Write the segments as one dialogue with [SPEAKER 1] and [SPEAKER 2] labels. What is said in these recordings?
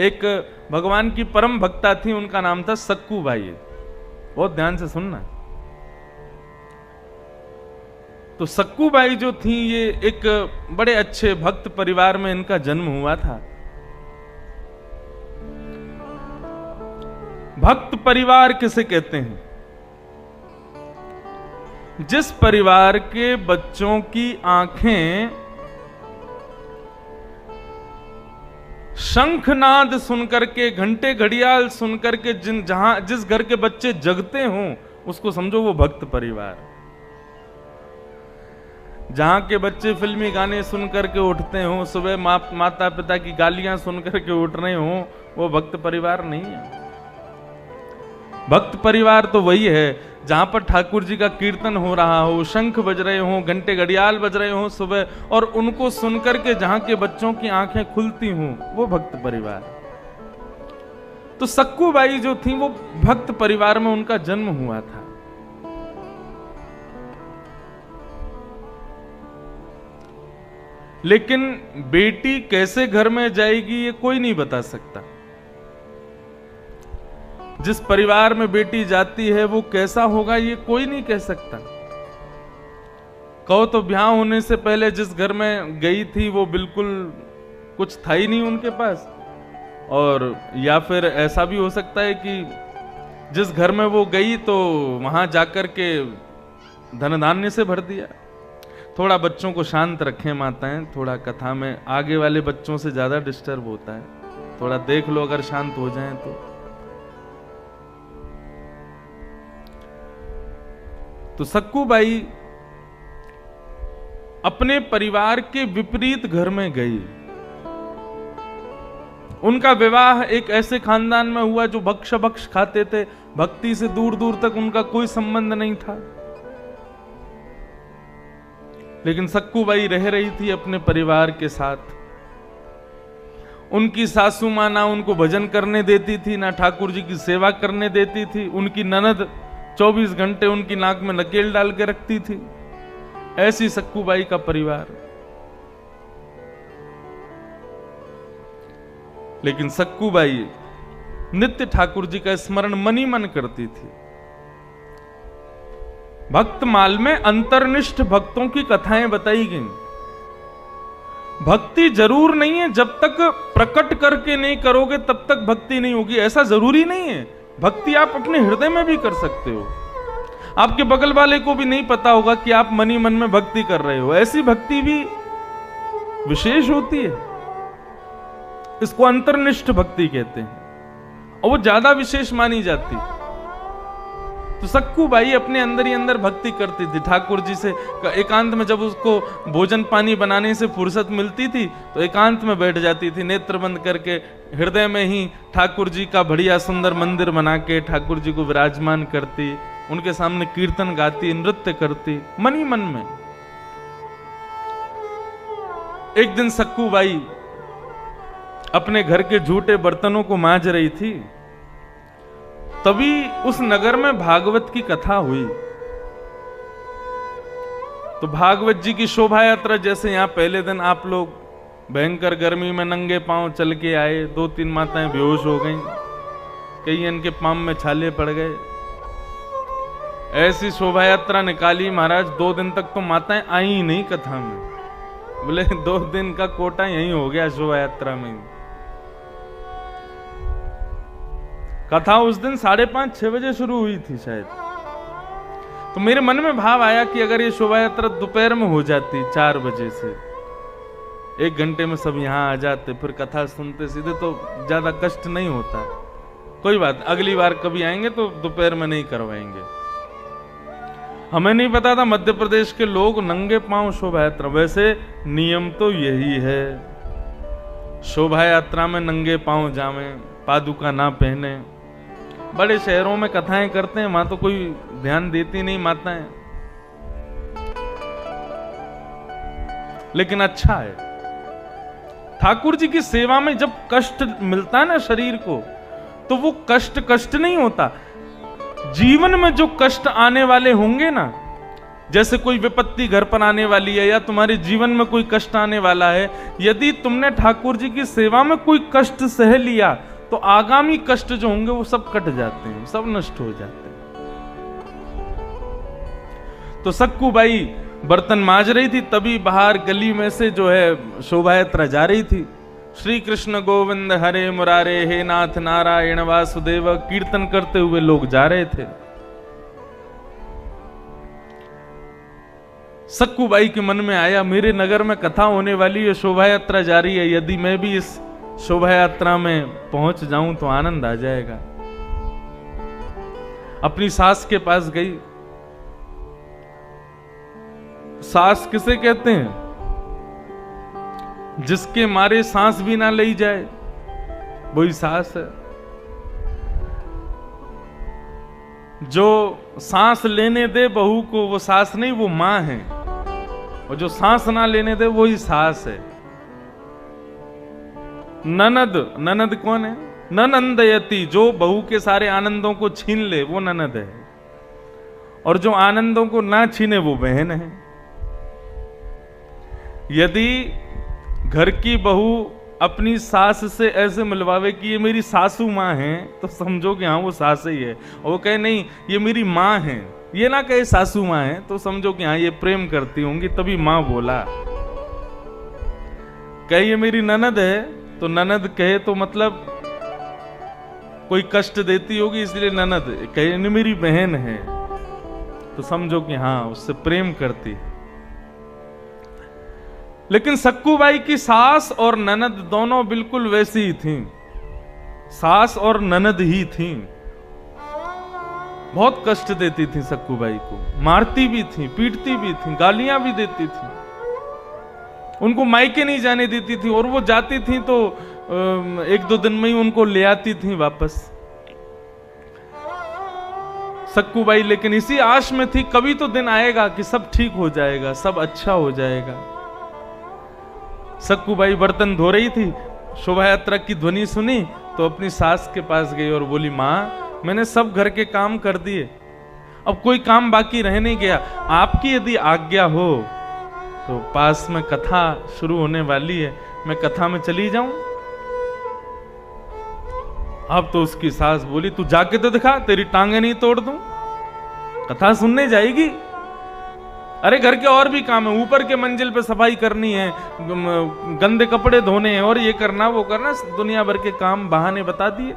[SPEAKER 1] एक भगवान की परम भक्ता थी, उनका नाम था सक्कू बाई। बहुत ध्यान से सुनना। तो सक्कू बाई जो थी, ये एक बड़े अच्छे भक्त परिवार में इनका जन्म हुआ था। भक्त परिवार किसे कहते हैं? जिस परिवार के बच्चों की आंखें शंखनाद सुनकर के, घंटे घड़ियाल सुनकर के, जिस घर के बच्चे जगते हों, उसको समझो वो भक्त परिवार। जहां के बच्चे फिल्मी गाने सुनकर के उठते हों, सुबह माता पिता की गालियां सुनकर के उठ रहे हों, वो भक्त परिवार नहीं है। भक्त परिवार तो वही है जहां पर ठाकुर जी का कीर्तन हो रहा हो, शंख बज रहे हो, घंटे घड़ियाल बज रहे हो सुबह, और उनको सुनकर के जहां के बच्चों की आंखें खुलती हों, वो भक्त परिवार। तो सक्कू बाई जो थी, वो भक्त परिवार में उनका जन्म हुआ था। लेकिन बेटी कैसे घर में जाएगी ये कोई नहीं बता सकता। जिस परिवार में बेटी जाती है वो कैसा होगा ये कोई नहीं कह सकता। कहो तो ब्याह होने से पहले जिस घर में गई थी वो बिल्कुल कुछ था ही नहीं उनके पास, और या फिर ऐसा भी हो सकता है कि जिस घर में वो गई तो वहां जाकर के धन धान्य से भर दिया। थोड़ा बच्चों को शांत रखें माताएं, थोड़ा कथा में आगे वाले बच्चों से ज्यादा डिस्टर्ब होता है, थोड़ा देख लो अगर शांत हो जाएं तो सक्कू बाई अपने परिवार के विपरीत घर में गई। उनका विवाह एक ऐसे खानदान में हुआ जो भक्ष भक्ष खाते थे, भक्ति से दूर दूर तक उनका कोई संबंध नहीं था। लेकिन सक्कू बाई रह रही थी अपने परिवार के साथ। उनकी सासू मां ना उनको भजन करने देती थी, ना ठाकुर जी की सेवा करने देती थी। उनकी ननद 24 घंटे उनकी नाक में नकेल डाल के रखती थी। ऐसी सक्कू बाई का परिवार। लेकिन सक्कू बाई नित्य ठाकुर जी का स्मरण मन ही मन करती थी। भक्तमाल में अंतर्निष्ठ भक्तों की कथाएं बताई गई। भक्ति जरूर नहीं है, जब तक प्रकट करके नहीं करोगे तब तक भक्ति नहीं होगी, ऐसा जरूरी नहीं है। भक्ति आप अपने हृदय में भी कर सकते हो। आपके बगल वाले को भी नहीं पता होगा कि आप मन ही मन में भक्ति कर रहे हो, ऐसी भक्ति भी विशेष होती है। इसको अंतर्निष्ठ भक्ति कहते हैं और वो ज्यादा विशेष मानी जाती। तो सक्कू बाई अपने अंदर ही अंदर भक्ति करती थी ठाकुर जी से। एकांत में जब उसको भोजन पानी बनाने से फुर्सत मिलती थी तो एकांत में बैठ जाती थी, नेत्र बंद करके हृदय में ही ठाकुर जी का बढ़िया सुंदर मंदिर बना के ठाकुर जी को विराजमान करती, उनके सामने कीर्तन गाती, नृत्य करती मन ही मन में। एक दिन सक्कू बाई अपने घर के झूठे बर्तनों को मांज रही थी, तभी उस नगर में भागवत की कथा हुई। तो भागवत जी की शोभा यात्रा, जैसे यहां पहले दिन आप लोग भयंकर गर्मी में नंगे पांव चल के आए, 2-3 माताएं बेहोश हो गईं, कई इनके पांव में छाले पड़ गए, ऐसी शोभा यात्रा निकाली महाराज। 2 दिन तक तो माताएं आई ही नहीं कथा में। बोले 2 दिन का कोटा यहीं हो गया शोभा यात्रा में। कथा उस दिन 5:30-6 बजे शुरू हुई थी शायद। तो मेरे मन में भाव आया कि अगर ये शोभा यात्रा दोपहर में हो जाती 4 बजे से, 1 घंटे में सब यहाँ आ जाते, फिर कथा सुनते सीधे, तो ज्यादा कष्ट नहीं होता। कोई बात, अगली बार कभी आएंगे तो दोपहर में नहीं करवाएंगे। हमें नहीं पता था मध्य प्रदेश के लोग नंगे पांव शोभा यात्रा, वैसे नियम तो यही है, शोभा यात्रा में नंगे पांव जावें, पादुका ना पहने। बड़े शहरों में कथाएं करते हैं, वहां तो कोई ध्यान देती नहीं माताएं। लेकिन अच्छा है, ठाकुर जी की सेवा में जब कष्ट मिलता है ना शरीर को, तो वो कष्ट नहीं होता। जीवन में जो कष्ट आने वाले होंगे ना, जैसे कोई विपत्ति घर पर आने वाली है या तुम्हारे जीवन में कोई कष्ट आने वाला है, यदि तुमने ठाकुर जी की सेवा में कोई कष्ट सह लिया तो आगामी कष्ट जो होंगे वो सब कट जाते हैं, सब नष्ट हो जाते हैं। तो सक्कू बाई बर्तन मांज रही थी, तभी बाहर गली में से जो है शोभा यात्रा जा रही थी। श्री कृष्ण गोविंद हरे मुरारे, हे नाथ नारायण वासुदेव कीर्तन करते हुए लोग जा रहे थे। सक्कू बाई के मन में आया, मेरे नगर में कथा होने वाली है, शोभा यात्रा जा रही है, यदि मैं भी इस शोभा यात्रा में पहुंच जाऊं तो आनंद आ जाएगा। अपनी सास के पास गई। सास किसे कहते हैं? जिसके मारे सांस भी ना ली जाए, वही सास है। जो सांस लेने दे बहू को वो सास नहीं, वो मां है। और जो सांस ना लेने दे वही सास है। ननद, ननद कौन है? ननंदयति, जो बहू के सारे आनंदों को छीन ले वो ननद है। और जो आनंदों को ना छीने वो बहन है। यदि घर की बहू अपनी सास से ऐसे मिलवावे कि ये मेरी सासू माँ है, तो समझो कि हाँ वो सास ही है। और वो कहे नहीं ये मेरी माँ है, ये ना कहे सासू माँ है, तो समझो कि हाँ ये प्रेम करती होंगी, तभी माँ बोला। कहे ये मेरी ननद है, तो ननद कहे तो मतलब कोई कष्ट देती होगी इसलिए ननद। कहे नहीं मेरी बहन है, तो समझो कि हाँ उससे प्रेम करती। लेकिन सक्कू बाई की सास और ननद दोनों बिल्कुल वैसी ही थीं। सास और ननद ही थीं। बहुत कष्ट देती थी सक्कू बाई को, मारती भी थी, पीटती भी थी, गालियां भी देती थी। उनको मायके नहीं जाने देती थी, और वो जाती थी तो एक दो दिन में ही उनको ले आती थी वापस। सक्कू बाई लेकिन इसी आश में थी कभी तो दिन आएगा कि सब ठीक हो जाएगा, सब अच्छा हो जाएगा। सक्कू बाई बर्तन धो रही थी, शोभा यात्रा की ध्वनि सुनी तो अपनी सास के पास गई और बोली, माँ मैंने सब घर के काम कर दिए, अब कोई काम बाकी रह नहीं गया, आपकी यदि आज्ञा हो तो पास में कथा शुरू होने वाली है, मैं कथा में चली जाऊं। अब तो उसकी सास बोली, तू जाके तो दिखा, तेरी टांगे नहीं तोड़ दूं। कथा सुनने जाएगी? अरे घर के और भी काम है, ऊपर के मंजिल पे सफाई करनी है, गंदे कपड़े धोने हैं, और ये करना वो करना, दुनिया भर के काम बहाने बता दिए।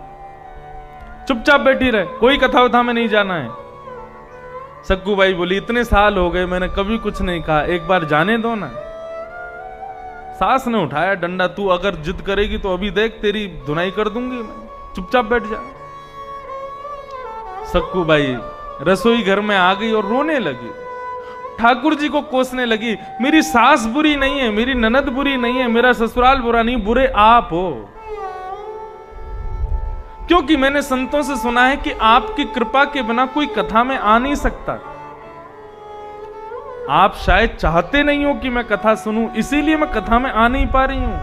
[SPEAKER 1] चुपचाप बैठी रहे, कोई कथा वथा में नहीं जाना है। सक्कू बाई बोली, इतने साल हो गए मैंने कभी कुछ नहीं कहा, एक बार जाने दो ना। सास ने उठाया डंडा, तू अगर जिद करेगी तो अभी देख तेरी धुनाई कर दूंगी मैं, चुपचाप बैठ जा। सक्कू बाई रसोई घर में आ गई और रोने लगी, ठाकुर जी को कोसने लगी, मेरी सास बुरी नहीं है, मेरी ननद बुरी नहीं है, मेरा ससुराल बुरा नहीं, बुरे आप हो। क्योंकि मैंने संतों से सुना है कि आपकी कृपा के बिना कोई कथा में आ नहीं सकता। आप शायद चाहते नहीं हो कि मैं कथा सुनूं, इसीलिए मैं कथा में आ नहीं पा रही हूं।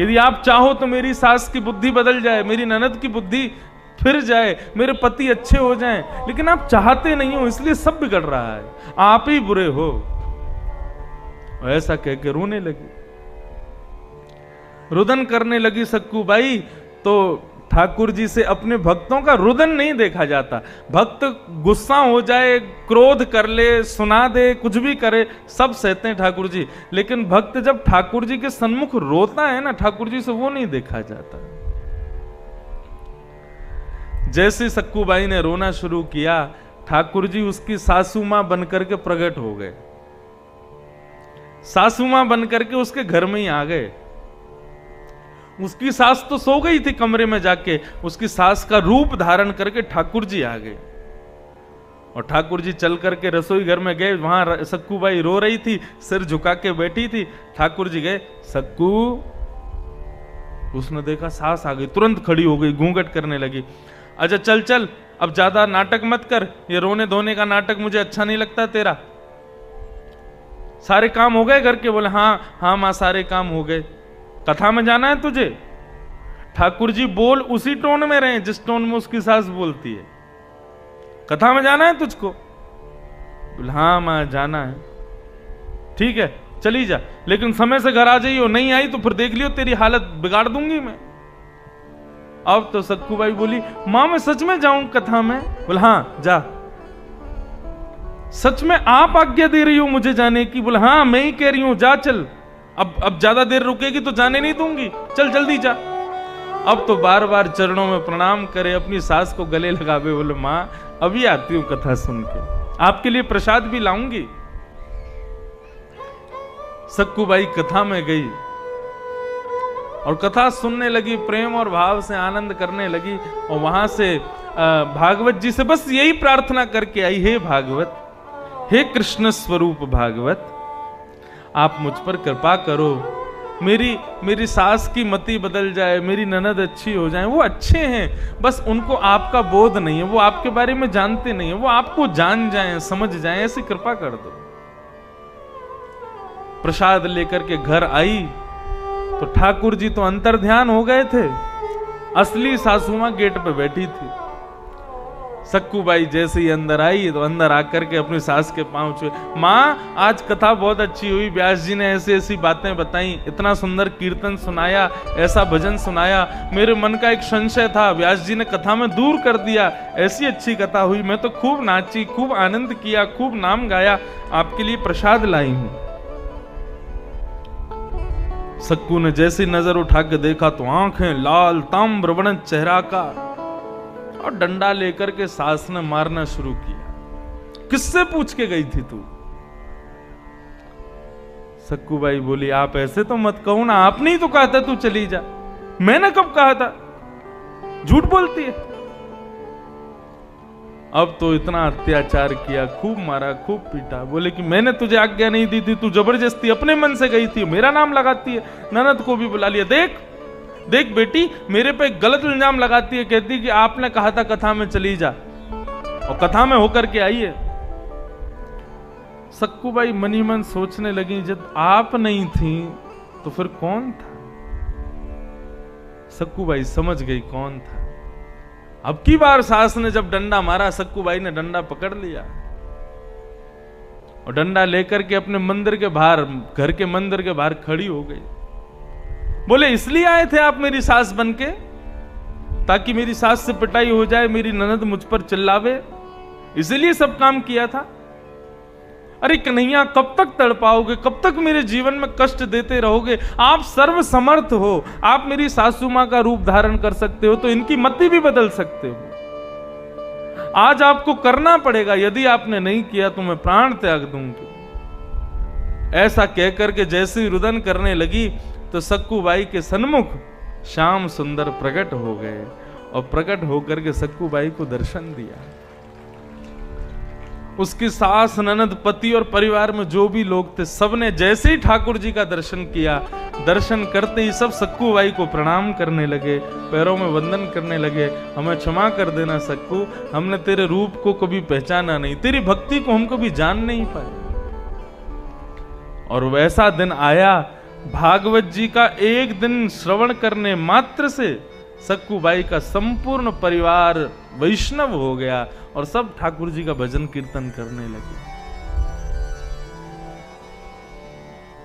[SPEAKER 1] यदि आप चाहो तो मेरी सास की बुद्धि बदल जाए, मेरी ननद की बुद्धि फिर जाए, मेरे पति अच्छे हो जाएं, लेकिन आप चाहते नहीं हो, इसलिए सब बिगड़ रहा है, आप ही बुरे हो। ऐसा कह के रोने लगी, रुदन करने लगी सक्कू बाई। तो ठाकुर जी से अपने भक्तों का रुदन नहीं देखा जाता। भक्त गुस्सा हो जाए, क्रोध कर ले, सुना दे, कुछ भी करे, सब सहते हैं ठाकुर जी। लेकिन भक्त जब ठाकुर जी के सन्मुख रोता है ना, ठाकुर जी से वो नहीं देखा जाता। जैसे सक्कू बाई ने रोना शुरू किया, ठाकुर जी उसकी सासू मां बनकर के प्रकट हो गए। सासू मां बनकर के उसके घर में ही आ गए। उसकी सास तो सो गई थी कमरे में जाके, उसकी सास का रूप धारण करके ठाकुर जी आ गए। और ठाकुर जी चल करके रसोई घर में गए, वहां सक्कू बाई रो रही थी, सिर झुका के बैठी थी। ठाकुर जी गए, सक्कू। उसने देखा सास आ गई, तुरंत खड़ी हो गई, घूंघट करने लगी। अच्छा चल चल, अब ज्यादा नाटक मत कर, ये रोने धोने का नाटक मुझे अच्छा नहीं लगता तेरा। सारे काम हो गए घर के? बोले हाँ हाँ मां सारे काम हो गए। कथा में जाना है तुझे? ठाकुर जी बोल उसी टोन में रहे जिस टोन में उसकी सास बोलती है। कथा में जाना है तुझको? बोले हाँ माँ जाना है। ठीक है चली जा, लेकिन समय से घर आ जाइयो, नहीं आई तो फिर देख लियो तेरी हालत बिगाड़ दूंगी मैं। अब तो सक्कूबाई बोली माँ मैं सच में जाऊं कथा में? बोले हाँ जा। सच में आप आज्ञा दे रही हो मुझे जाने की? बोले हाँ मैं ही कह रही हूं, जा चल। अब ज्यादा देर रुकेगी तो जाने नहीं दूंगी, चल जल्दी जा। अब तो बार बार चरणों में प्रणाम करे, अपनी सास को गले लगावे, बोले माँ अभी आती हूं कथा सुन के, आपके लिए प्रसाद भी लाऊंगी। सक्कूबाई कथा में गई और कथा सुनने लगी, प्रेम और भाव से आनंद करने लगी। और वहां से भागवत जी से बस यही प्रार्थना करके आई, हे भागवत, हे कृष्ण स्वरूप भागवत, आप मुझ पर कृपा करो, मेरी सास की मति बदल जाए, मेरी ननद अच्छी हो जाए। वो अच्छे हैं, बस उनको आपका बोध नहीं है, वो आपके बारे में जानते नहीं है, वो आपको जान जाएं, समझ जाएं, ऐसी कृपा कर दो। प्रसाद लेकर के घर आई तो ठाकुर जी तो अंतर ध्यान हो गए थे, असली सासू मां गेट पे बैठी थी। सक्कूबाई जैसे ही अंदर आई तो अंदर आकर के अपनी सास के पांव छुए, माँ आज कथा बहुत अच्छी हुई, व्यास जी ने ऐसी ऐसी बातें बताई, इतना सुंदर कीर्तन सुनाया, ऐसा भजन सुनाया, मेरे मन का एक संशय था व्यास जी ने कथा में दूर कर दिया, ऐसी अच्छी कथा हुई, मैं तो खूब नाची, खूब आनंद किया, खूब नाम गाया, आपके लिए प्रसाद लाई हूं। सक्कू ने जैसी नजर उठा के देखा तो आंखें लाल, ताम्रवर्ण चेहरा का, और डंडा लेकर के सास ने मारना शुरू किया। किससे पूछ के गई थी तू? सक्कूबाई बोली आप ऐसे तो मत कहो ना, आपने ही तो कहा था तू चली जा। मैंने कब कहा था? झूठ बोलती है। अब तो इतना अत्याचार किया, खूब मारा, खूब पीटा। बोले कि मैंने तुझे आज्ञा नहीं दी थी, तू जबरदस्ती अपने मन से गई थी, मेरा नाम लगाती है। ननद को भी बुला लिया, देख देख बेटी मेरे पे गलत इल्जाम लगाती है, कहती कि आपने कहा था कथा में चली जा, और कथा में होकर के आई है। सक्कूबाई मनी मन सोचने लगी, जब आप नहीं थी तो फिर कौन था? सक्कूबाई समझ गई कौन था। अब की बार सास ने जब डंडा मारा, सक्कूबाई ने डंडा पकड़ लिया और डंडा लेकर के अपने मंदिर के बाहर, घर के मंदिर के बाहर खड़ी हो गई। बोले इसलिए आए थे आप मेरी सास बनके, ताकि मेरी सास से पिटाई हो जाए, मेरी ननद मुझ पर चिल्लावे, इसलिए सब काम किया था? अरे कन्हैया कब तक तड़पाओगे, कब तक मेरे जीवन में कष्ट देते रहोगे? आप सर्व समर्थ हो, आप मेरी सासू मां का रूप धारण कर सकते हो, तो इनकी मति भी बदल सकते हो। आज आपको करना पड़ेगा, यदि आपने नहीं किया तो मैं प्राण त्याग दूंगी। ऐसा कहकर के जैसे ही रुदन करने लगी तो सक्कूबाई के सन्मुख श्याम सुंदर प्रकट हो गए, और प्रकट होकर के सक्कूबाई को दर्शन दिया। उसकी सास, ननद, पति और परिवार में जो भी लोग थे, सबने जैसे ही ठाकुर जी का दर्शन किया, दर्शन करते ही सब सक्कूबाई को प्रणाम करने लगे, पैरों में वंदन करने लगे। हमें क्षमा कर देना सक्कू, हमने तेरे रूप को कभी पहचाना नहीं, तेरी भक्ति को हम कभी जान नहीं पाए। और वैसा दिन आया, भागवत जी का एक दिन श्रवण करने मात्र से सक्कूबाई का संपूर्ण परिवार वैष्णव हो गया और सब ठाकुर जी का भजन कीर्तन करने लगे।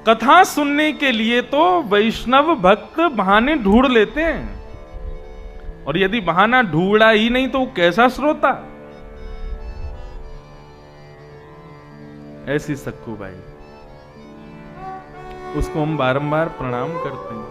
[SPEAKER 1] कथा सुनने के लिए तो वैष्णव भक्त बहाने ढूंढ लेते हैं, और यदि बहाना ढूंढा ही नहीं तो वो कैसा श्रोता? ऐसी सक्कूबाई, उसको हम बारंबार प्रणाम करते हैं।